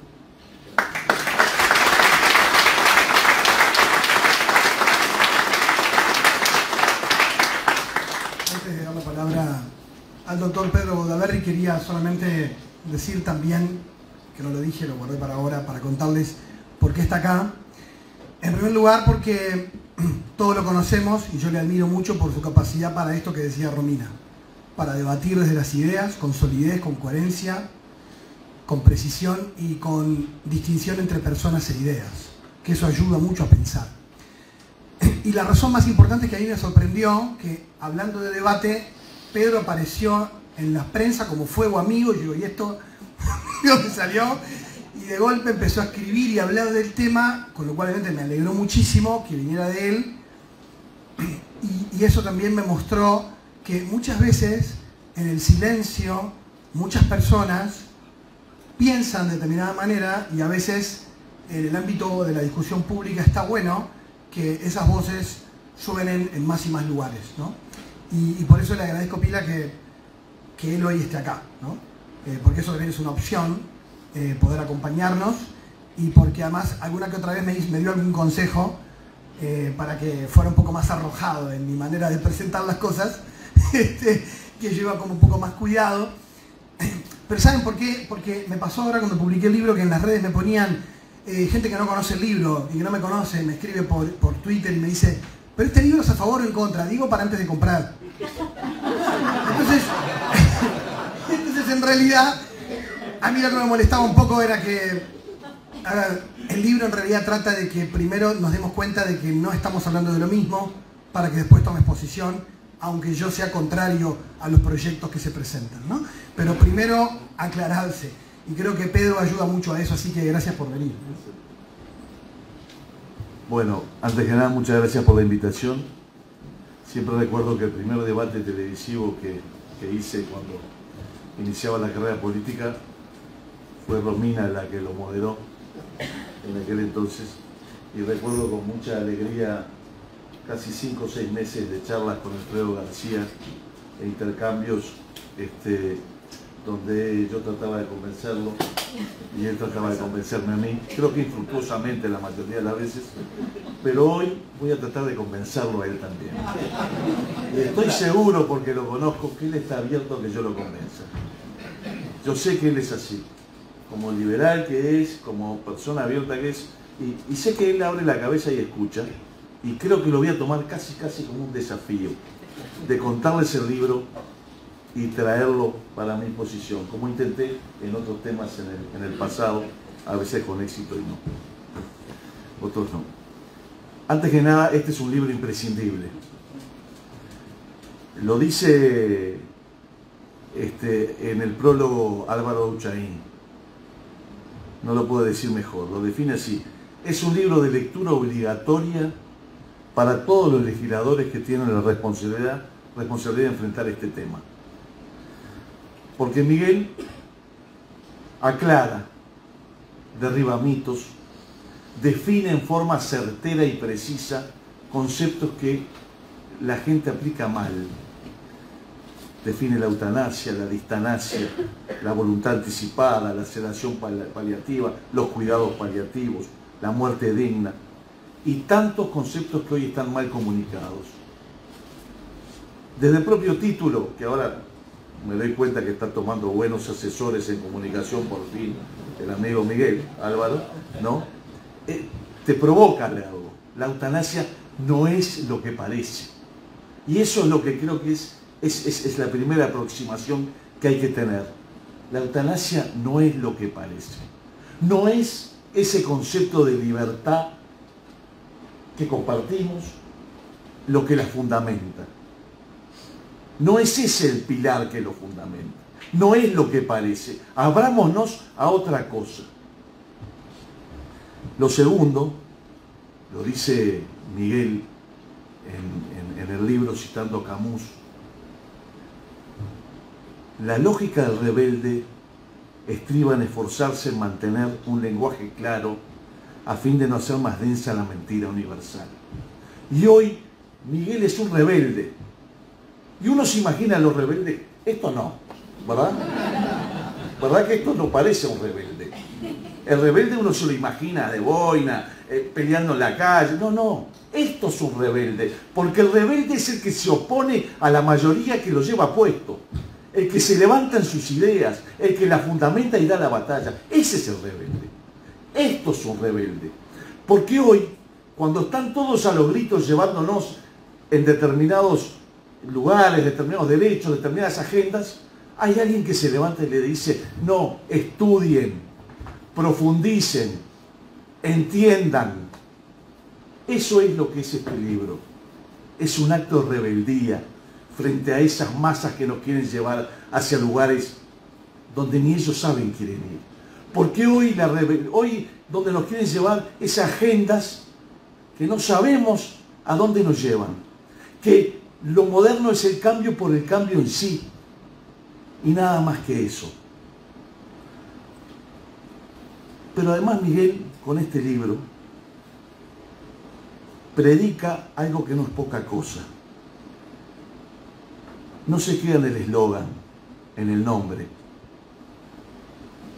Antes de dar la palabra al doctor Pedro Bodaberry, quería solamente decir también, que no lo dije, lo guardé para ahora, para contarles por qué está acá. En primer lugar, porque todos lo conocemos y yo le admiro mucho por su capacidad para esto que decía Romina, para debatir desde las ideas, con solidez, con coherencia, con precisión y con distinción entre personas e ideas, que eso ayuda mucho a pensar. Y la razón más importante es que a mí me sorprendió que, hablando de debate, Pedro apareció en la prensa como fuego amigo, y digo, ¿y esto de dónde salió? Y de golpe empezó a escribir y a hablar del tema, con lo cual obviamente me alegró muchísimo que viniera de él, y eso también me mostró que muchas veces en el silencio muchas personas piensan de determinada manera, y a veces en el ámbito de la discusión pública está bueno que esas voces suenen en más y más lugares, ¿no? Y por eso le agradezco, Pila, que él hoy esté acá, ¿no? Porque eso también es una opción, poder acompañarnos, y porque además alguna que otra vez me dio algún consejo para que fuera un poco más arrojado en mi manera de presentar las cosas, que yo iba como un poco más cuidado. Pero ¿saben por qué? Porque me pasó ahora cuando publiqué el libro que en las redes me ponían gente que no conoce el libro y que no me conoce, me escribe por Twitter y me dice, ¿pero este libro es a favor o en contra? Digo, para antes de comprar. Entonces en realidad, a mí lo que me molestaba un poco era que, a ver, el libro en realidad trata de que primero nos demos cuenta de que no estamos hablando de lo mismo, para que después tomes posición, aunque yo sea contrario a los proyectos que se presentan, ¿no? Pero primero aclararse, y creo que Pedro ayuda mucho a eso, así que gracias por venir. Bueno, antes que nada, muchas gracias por la invitación. Siempre recuerdo que el primer debate televisivo que hice cuando iniciaba la carrera política fue Romina la que lo moderó en aquel entonces, y recuerdo con mucha alegría casi 5 o 6 meses de charlas con Alfredo García e intercambios donde yo trataba de convencerlo y él trataba de convencerme a mí, creo que infructuosamente la mayoría de las veces, pero hoy voy a tratar de convencerlo a él también. Y estoy seguro, porque lo conozco, que él está abierto a que yo lo convenza. Yo sé que él es así, como liberal que es, como persona abierta que es, y sé que él abre la cabeza y escucha, y creo que lo voy a tomar casi como un desafío, de contarles el libro y traerlo para mi posición, como intenté en otros temas en el pasado, a veces con éxito y no. Otros no. Antes que nada, este es un libro imprescindible. Lo dice en el prólogo Álvaro Uchaín. No lo puedo decir mejor, lo define así. Es un libro de lectura obligatoria para todos los legisladores que tienen la responsabilidad de enfrentar este tema. Porque Miguel aclara, derriba mitos, define en forma certera y precisa conceptos que la gente aplica mal. Define la eutanasia, la distanasia, la voluntad anticipada, la sedación paliativa, los cuidados paliativos, la muerte digna y tantos conceptos que hoy están mal comunicados. Desde el propio título, que ahora me doy cuenta que está tomando buenos asesores en comunicación, por fin, el amigo Miguel Álvaro, ¿no? Te provoca algo. La eutanasia no es lo que parece. Y eso es lo que creo que es la primera aproximación que hay que tener. La eutanasia no es lo que parece. No es ese concepto de libertad que compartimos lo que la fundamenta. No es ese el pilar que lo fundamenta. No es lo que parece. Abrámonos a otra cosa. Lo segundo, lo dice Miguel en el libro citando Camus, la lógica del rebelde estriba en esforzarse en mantener un lenguaje claro a fin de no hacer más densa la mentira universal. Y hoy Miguel es un rebelde. Y uno se imagina a los rebeldes, esto no, ¿verdad? ¿Verdad que esto no parece un rebelde? El rebelde uno se lo imagina de boina, peleando en la calle. No, esto es un rebelde, porque el rebelde es el que se opone a la mayoría que lo lleva puesto, el que se levanta en sus ideas, el que la fundamenta y da la batalla. Ese es el rebelde. Esto es un rebelde. Porque hoy, cuando están todos a los gritos llevándonos en determinados lugares, determinados derechos, determinadas agendas, hay alguien que se levanta y le dice, no, estudien, profundicen, entiendan. Eso es lo que es este libro. Es un acto de rebeldía frente a esas masas que nos quieren llevar hacia lugares donde ni ellos saben quieren ir. Porque hoy donde nos quieren llevar es agendas que no sabemos a dónde nos llevan. Que lo moderno es el cambio por el cambio en sí. Y nada más que eso. Pero además Miguel, con este libro, predica algo que no es poca cosa. No se queda en el eslogan, en el nombre.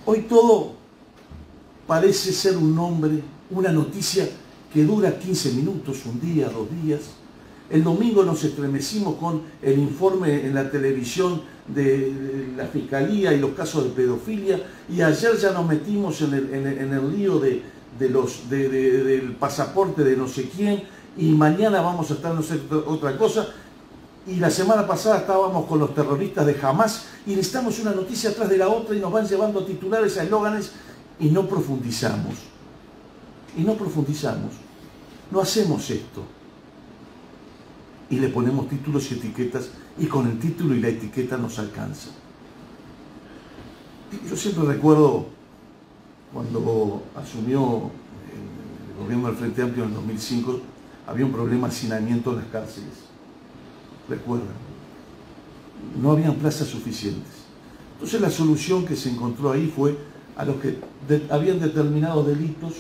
Hoy todo parece ser un nombre, una noticia que dura 15 minutos, un día, 2 días. El domingo nos estremecimos con el informe en la televisión de la Fiscalía y los casos de pedofilia, y ayer ya nos metimos en el lío del pasaporte de no sé quién, y mañana vamos a estar no sé otra cosa, y la semana pasada estábamos con los terroristas de Hamas, y necesitamos una noticia atrás de la otra y nos van llevando titulares a eslóganes y no profundizamos. No hacemos esto. Y le ponemos títulos y etiquetas, y con el título y la etiqueta nos alcanza. Yo siempre recuerdo cuando asumió el gobierno del Frente Amplio en el 2005, había un problema de hacinamiento en las cárceles. Recuerdan, no habían plazas suficientes. Entonces la solución que se encontró ahí fue a los que habían determinados delitos,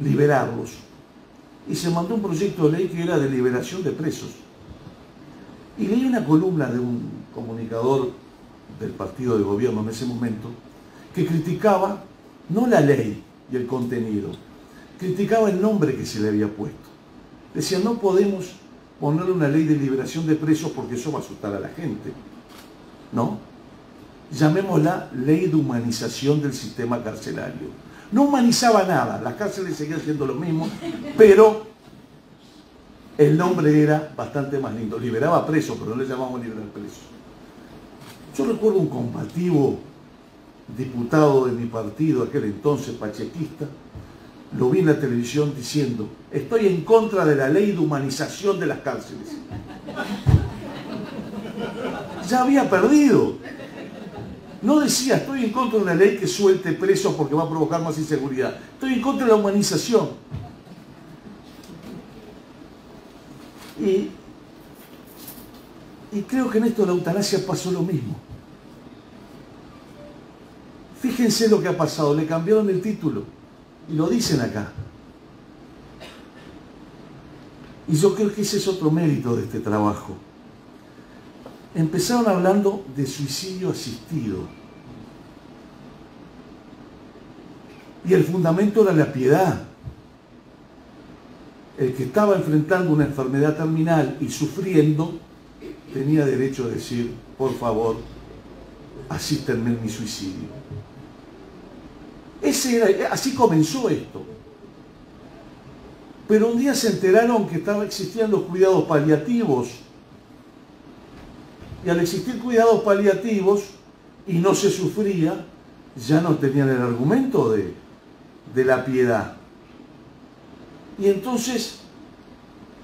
liberarlos. Y se mandó un proyecto de ley que era de liberación de presos. Y leí una columna de un comunicador del partido de gobierno en ese momento que criticaba no la ley y el contenido, criticaba el nombre que se le había puesto. Decía, no podemos ponerle una ley de liberación de presos porque eso va a asustar a la gente. ¿No? Llamémosla ley de humanización del sistema carcelario. No humanizaba nada, las cárceles seguían siendo lo mismo, pero el nombre era bastante más lindo. Liberaba presos, pero no le llamamos liberar presos. Yo recuerdo un combativo diputado de mi partido, aquel entonces pachequista, lo vi en la televisión diciendo, estoy en contra de la ley de humanización de las cárceles. Ya había perdido. No decía, estoy en contra de una ley que suelte presos porque va a provocar más inseguridad. Estoy en contra de la humanización. Y creo que en esto de la eutanasia pasó lo mismo. Fíjense lo que ha pasado, le cambiaron el título. Y lo dicen acá. Y yo creo que ese es otro mérito de este trabajo. Empezaron hablando de suicidio asistido. Y el fundamento era la piedad. El que estaba enfrentando una enfermedad terminal y sufriendo, tenía derecho a decir, por favor, asístenme en mi suicidio. Así comenzó esto. Pero un día se enteraron que existían los cuidados paliativos. Y al existir cuidados paliativos y no se sufría, ya no tenían el argumento de la piedad. Y entonces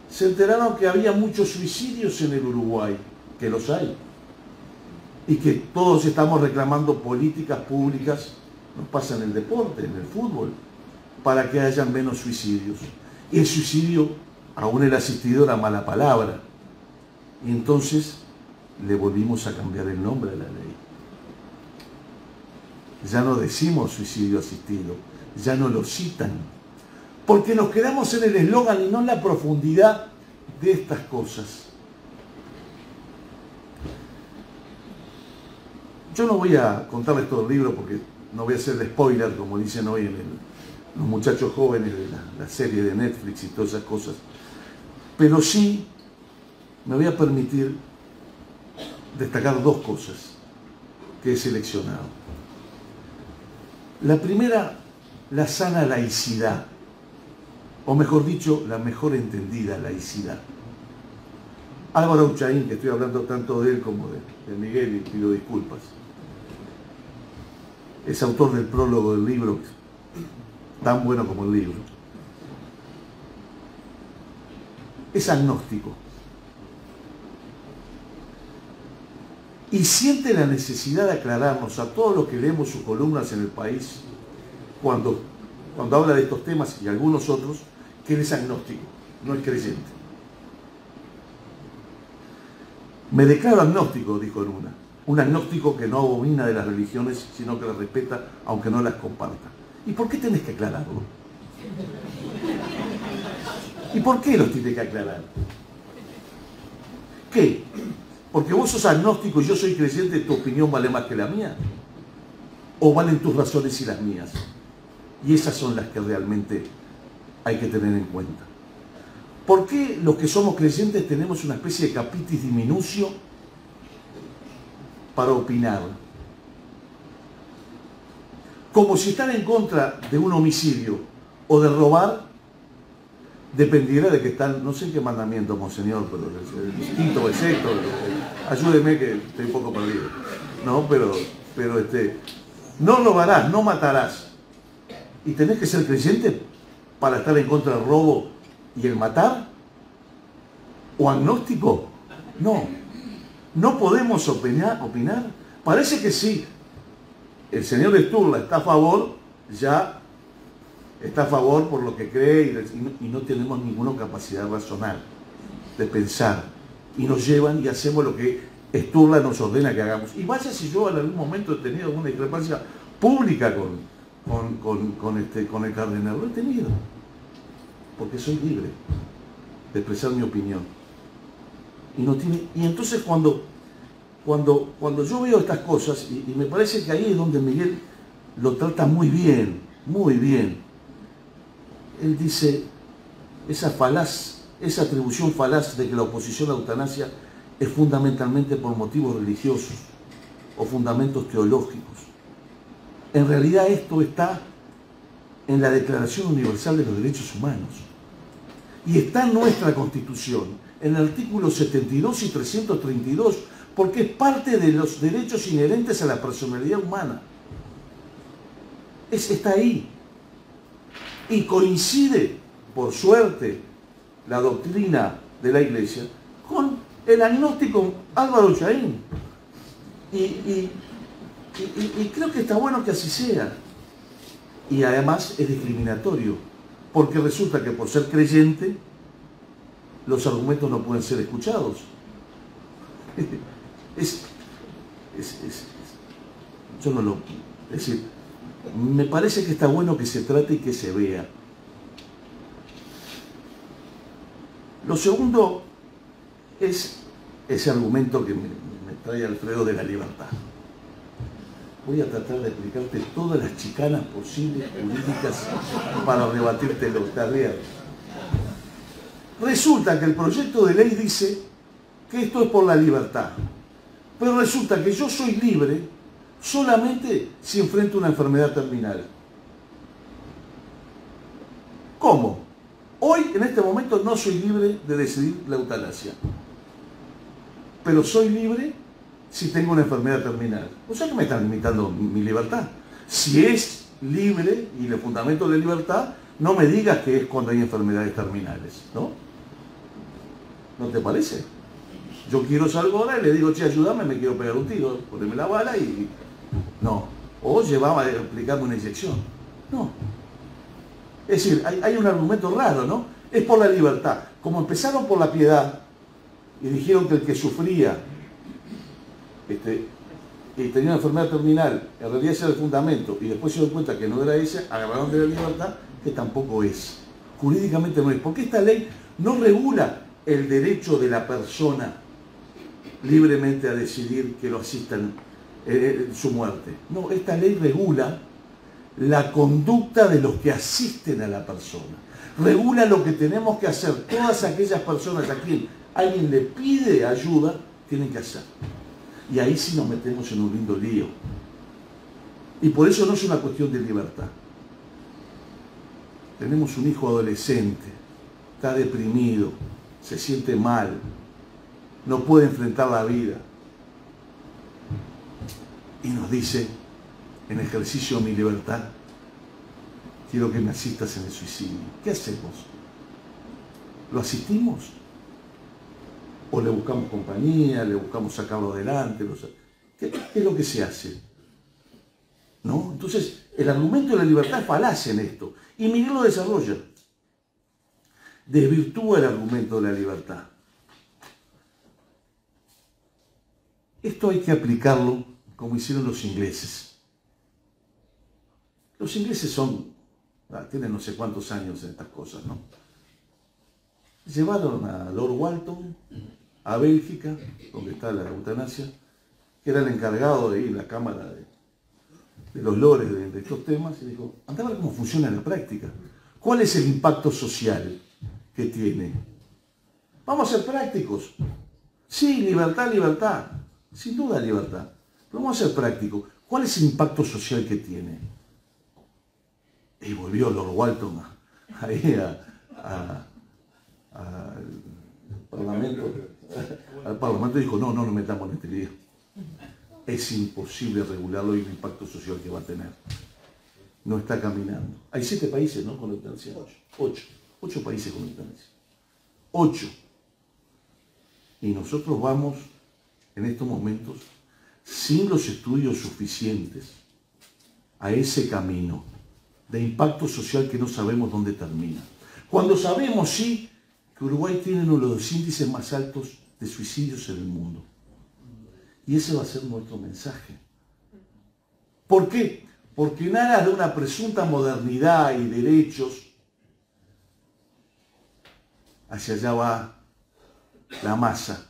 se enteraron que había muchos suicidios en el Uruguay, que los hay. Y que todos estamos reclamando políticas públicas, nos pasa en el deporte, en el fútbol, para que haya menos suicidios. Y el suicidio, aún el asistido, era mala palabra. Y entonces le volvimos a cambiar el nombre a la ley. Ya no decimos suicidio asistido, ya no lo citan. Porque nos quedamos en el eslogan y no en la profundidad de estas cosas. Yo no voy a contarles todo el libro porque no voy a hacer el spoiler, como dicen hoy los muchachos jóvenes de la serie de Netflix y todas esas cosas. Pero sí me voy a permitir destacar 2 cosas que he seleccionado. La primera, la sana laicidad, o mejor dicho, la mejor entendida laicidad. Álvaro Uchaín, que estoy hablando tanto de él como de Miguel, y pido disculpas, es autor del prólogo del libro, tan bueno como el libro. Es agnóstico. Y siente la necesidad de aclararnos a todos los que leemos sus columnas en El País, cuando habla de estos temas y algunos otros, que él es agnóstico, no es creyente. Me declaro agnóstico, dijo en una. Un agnóstico que no abomina de las religiones, sino que las respeta, aunque no las comparta. ¿Y por qué tenés que aclararlo? ¿Y por qué los tiene que aclarar? ¿Qué? ¿Porque vos sos agnóstico y yo soy creyente, tu opinión vale más que la mía? ¿O valen tus razones y las mías? Y esas son las que realmente hay que tener en cuenta. ¿Por qué los que somos creyentes tenemos una especie de capitis diminucio para opinar? Como si estar en contra de un homicidio o de robar dependiera de que están, no sé en qué mandamiento, monseñor, pero el quinto o el sexto, ayúdeme que estoy un poco perdido. No, pero no robarás, no matarás. ¿Y tenés que ser creyente para estar en contra del robo y el matar? ¿O agnóstico? No. ¿No podemos opinar? Parece que sí. El señor Sturla está a favor, ya está a favor por lo que cree y no tenemos ninguna capacidad racional de pensar. Y nos llevan y hacemos lo que Sturla nos ordena que hagamos. Y vaya si yo en algún momento he tenido alguna discrepancia pública con el cardenal. Lo he tenido. Porque soy libre de expresar mi opinión. Y entonces cuando yo veo estas cosas, y me parece que ahí es donde Miguel lo trata muy bien, muy bien. Él dice, esa atribución falaz de que la oposición a la eutanasia es fundamentalmente por motivos religiosos o fundamentos teológicos. En realidad esto está en la Declaración Universal de los Derechos Humanos. Y está en nuestra Constitución, en el artículo 72 y 332, porque es parte de los derechos inherentes a la personalidad humana. Está ahí. Y coincide, por suerte, la doctrina de la Iglesia con el agnóstico Álvaro Chaín. Y creo que está bueno que así sea. Y además es discriminatorio, porque resulta que por ser creyente, los argumentos no pueden ser escuchados. Yo no lo... Es decir, me parece que está bueno que se trate y que se vea. Lo segundo es ese argumento que me trae Alfredo de la libertad. Voy a tratar de explicarte todas las chicanas posibles jurídicas para rebatírtelo. Está bien. Resulta que el proyecto de ley dice que esto es por la libertad. Pero resulta que yo soy libre solamente si enfrento una enfermedad terminal. ¿Cómo? Hoy, en este momento, no soy libre de decidir la eutanasia. Pero soy libre si tengo una enfermedad terminal. O sea que me están limitando mi libertad. Si es libre y el fundamento de libertad, no me digas que es cuando hay enfermedades terminales, ¿no? ¿No te parece? Yo quiero salir ahora y le digo, che, ayúdame, me quiero pegar un tiro, poneme la bala y... No. O llevaba a aplicarme una inyección. No. Es decir, hay un argumento raro, ¿no? Es por la libertad. Como empezaron por la piedad y dijeron que el que sufría y tenía una enfermedad terminal, en realidad ese era el fundamento, y después se dieron cuenta que no era ese, agarraron de la libertad, que tampoco es. Jurídicamente no es. Porque esta ley no regula el derecho de la persona libremente a decidir que lo asistan su muerte. No, esta ley regula la conducta de los que asisten a la persona. Regula lo que tenemos que hacer todas aquellas personas a quien alguien le pide ayuda, tienen que hacer. Y ahí sí nos metemos en un lindo lío. Y por eso no es una cuestión de libertad. Tenemos un hijo adolescente, está deprimido, se siente mal, no puede enfrentar la vida. Y nos dice, en ejercicio de mi libertad, quiero que me asistas en el suicidio. ¿Qué hacemos? ¿Lo asistimos? ¿O le buscamos compañía, le buscamos sacarlo adelante? ¿Qué es lo que se hace? ¿No? Entonces, el argumento de la libertad es falacia en esto. Y Miguel lo desarrolla. Desvirtúa el argumento de la libertad. Esto hay que aplicarlo como hicieron los ingleses. Los ingleses tienen no sé cuántos años en estas cosas, ¿no? llevaron a Lord Walton a Bélgica, donde está la eutanasia, que era el encargado de ir a la Cámara de los lores de estos temas, y dijo, anda a ver cómo funciona en la práctica. ¿Cuál es el impacto social que tiene? Vamos a ser prácticos. Sí, libertad, libertad. Sin duda libertad. Pero vamos a ser prácticos. ¿Cuál es el impacto social que tiene? Y volvió Lord Walton ahí al Parlamento. Al Parlamento dijo, no nos metamos en este lío. Es imposible regularlo y el impacto social que va a tener. No está caminando. Hay 7 países, ¿no?, con eutanasia. 8 países con eutanasia. 8. Y nosotros vamos, en estos momentos, sin los estudios suficientes, a ese camino de impacto social que no sabemos dónde termina. Cuando sabemos, sí, que Uruguay tiene uno de los índices más altos de suicidios en el mundo. Y ese va a ser nuestro mensaje. ¿Por qué? Porque en aras de una presunta modernidad y derechos, hacia allá va la masa.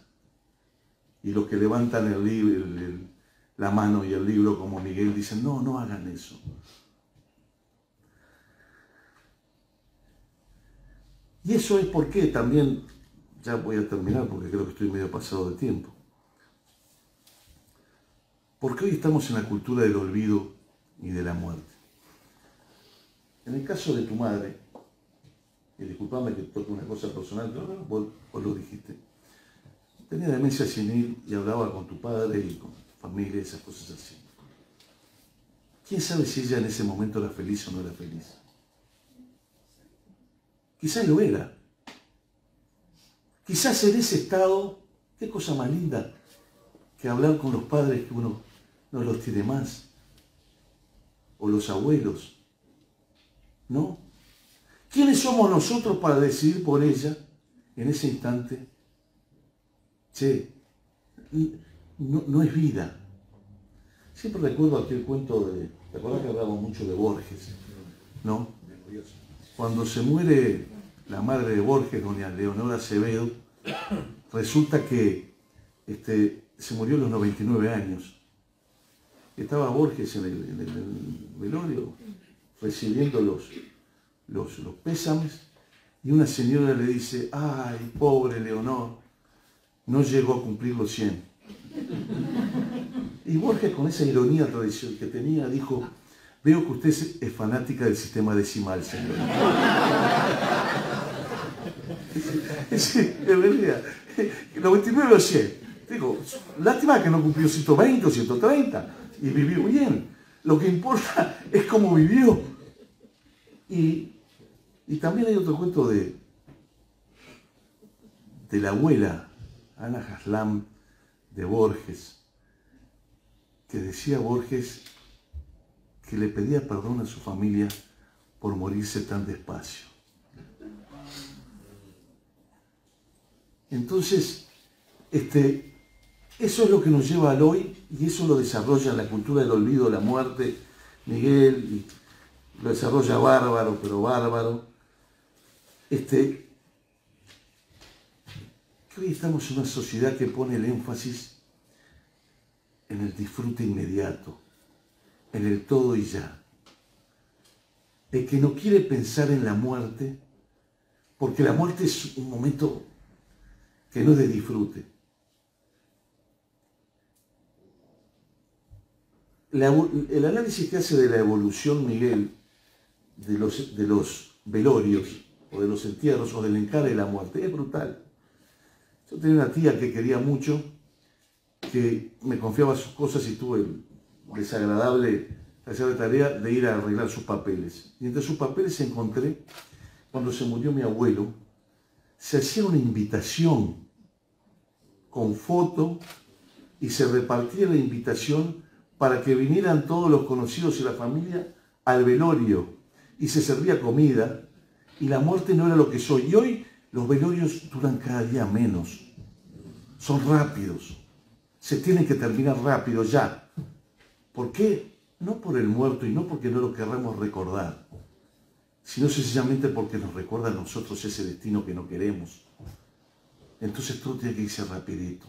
Y los que levantan la mano y el libro como Miguel dicen, no hagan eso. Y eso es porque también, ya voy a terminar porque creo que estoy medio pasado de tiempo, porque hoy estamos en la cultura del olvido y de la muerte. En el caso de tu madre, y disculpame que toque una cosa personal, pero vos lo dijiste, tenía demencia senil y hablaba con tu padre y con tu familia, esas cosas así. ¿Quién sabe si ella en ese momento era feliz o no era feliz? Quizás lo era. Quizás en ese estado, qué cosa más linda que hablar con los padres que uno no los tiene más. O los abuelos. ¿No? ¿Quiénes somos nosotros para decidir por ella en ese instante? Che, no es vida. Siempre recuerdo aquel cuento de... ¿Te acuerdas que hablábamos mucho de Borges? ¿No? Cuando se muere la madre de Borges, doña Leonora Acevedo, resulta que se murió a los 99 años. Estaba Borges en el velorio recibiendo los pésames y una señora le dice, ay, pobre Leonor, no llegó a cumplir los 100. Y Borges, con esa ironía tradición que tenía, dijo, veo que usted es fanática del sistema decimal, señora. Sí, en realidad, 99 o 100. Digo, lástima que no cumplió 120 o 130 y vivió bien. Lo que importa es cómo vivió. Y también hay otro cuento de la abuela, Ana Haslam, de Borges, que decía Borges que le pedía perdón a su familia por morirse tan despacio. Entonces, eso es lo que nos lleva al hoy y eso lo desarrolla la cultura del olvido, la muerte, Miguel, y lo desarrolla bárbaro, pero bárbaro. Que hoy estamos en una sociedad que pone el énfasis en el disfrute inmediato, en el todo y ya. El que no quiere pensar en la muerte, porque la muerte es un momento que no es de disfrute. El análisis que hace de la evolución, Miguel, de los velorios, o de los entierros, o del encare de la muerte, es brutal. Yo tenía una tía que quería mucho, que me confiaba sus cosas y tuve el desagradable hacer de tarea de ir a arreglar sus papeles. Y entre sus papeles encontré, cuando se murió mi abuelo, se hacía una invitación con foto y se repartía la invitación para que vinieran todos los conocidos y la familia al velorio y se servía comida y la muerte no era lo que soy. Y hoy los velorios duran cada día menos, son rápidos, se tienen que terminar rápido ya. ¿Por qué? No por el muerto y no porque no lo querramos recordar, sino sencillamente porque nos recuerda a nosotros ese destino que no queremos. Entonces todo tiene que irse rapidito.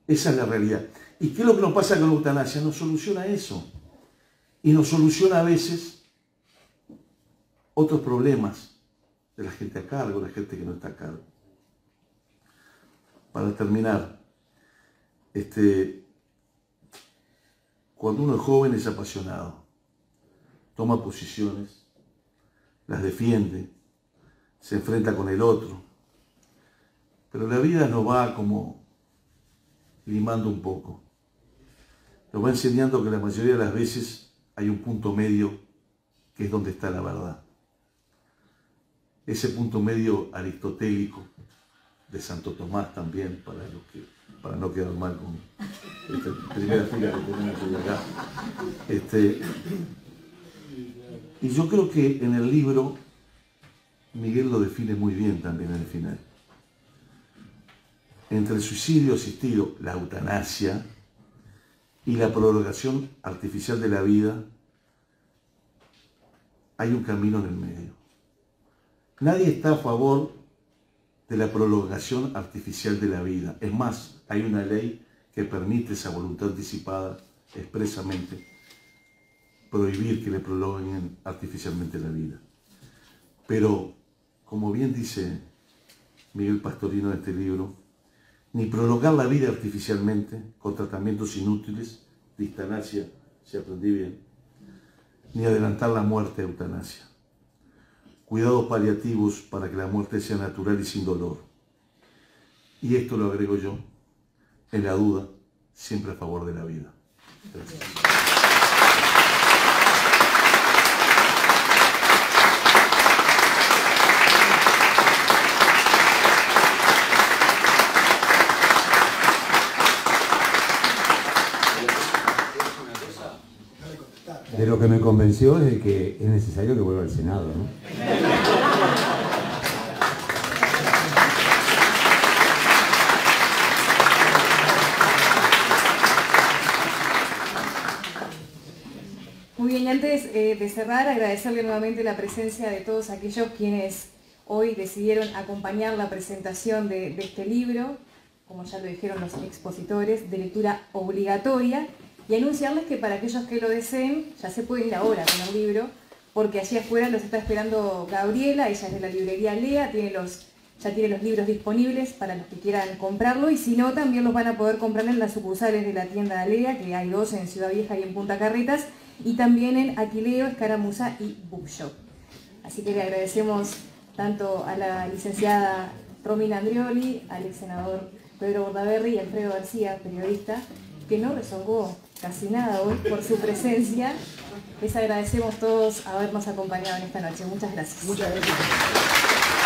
Esa es la realidad. ¿Y qué es lo que nos pasa con la eutanasia? Nos soluciona eso. Y nos soluciona a veces otros problemas de la gente a cargo, la gente que no está a cargo. Para terminar, cuando uno es joven es apasionado, toma posiciones, las defiende, se enfrenta con el otro, pero la vida nos va como limando un poco, nos va enseñando que la mayoría de las veces hay un punto medio que es donde está la verdad. Ese punto medio aristotélico de Santo Tomás también, para no quedar mal con esta primera fila que tenemos acá. Y yo creo que en el libro Miguel lo define muy bien también en el final. Entre el suicidio asistido, la eutanasia, y la prolongación artificial de la vida, hay un camino en el medio. Nadie está a favor de la prolongación artificial de la vida. Es más, hay una ley que permite esa voluntad anticipada expresamente, prohibir que le prolonguen artificialmente la vida. Pero, como bien dice Miguel Pastorino en este libro, ni prolongar la vida artificialmente con tratamientos inútiles, de eutanasia, si aprendí bien, ni adelantar la muerte, eutanasia. Cuidados paliativos para que la muerte sea natural y sin dolor. Y esto lo agrego yo, en la duda, siempre a favor de la vida. Gracias. De lo que me convenció es de que es necesario que vuelva al Senado, ¿no? Muy bien, y antes de cerrar, agradecerle nuevamente la presencia de todos aquellos quienes hoy decidieron acompañar la presentación de este libro, como ya lo dijeron los expositores, de lectura obligatoria, y anunciarles que para aquellos que lo deseen, ya se pueden ir ahora con el libro, porque allí afuera los está esperando Gabriela, ella es de la librería Lea, ya tiene los libros disponibles para los que quieran comprarlo, y si no, también los van a poder comprar en las sucursales de la tienda Lea, que hay 2 en Ciudad Vieja y en Punta Carretas, y también en Aquileo, Escaramuza y Bookshop. Así que le agradecemos tanto a la licenciada Romina Andrioli, al ex senador Pedro Bordaberry y Alfredo García, periodista, que no rezongó casi nada hoy por su presencia. Les agradecemos todos habernos acompañado en esta noche. Muchas gracias. Muchas gracias.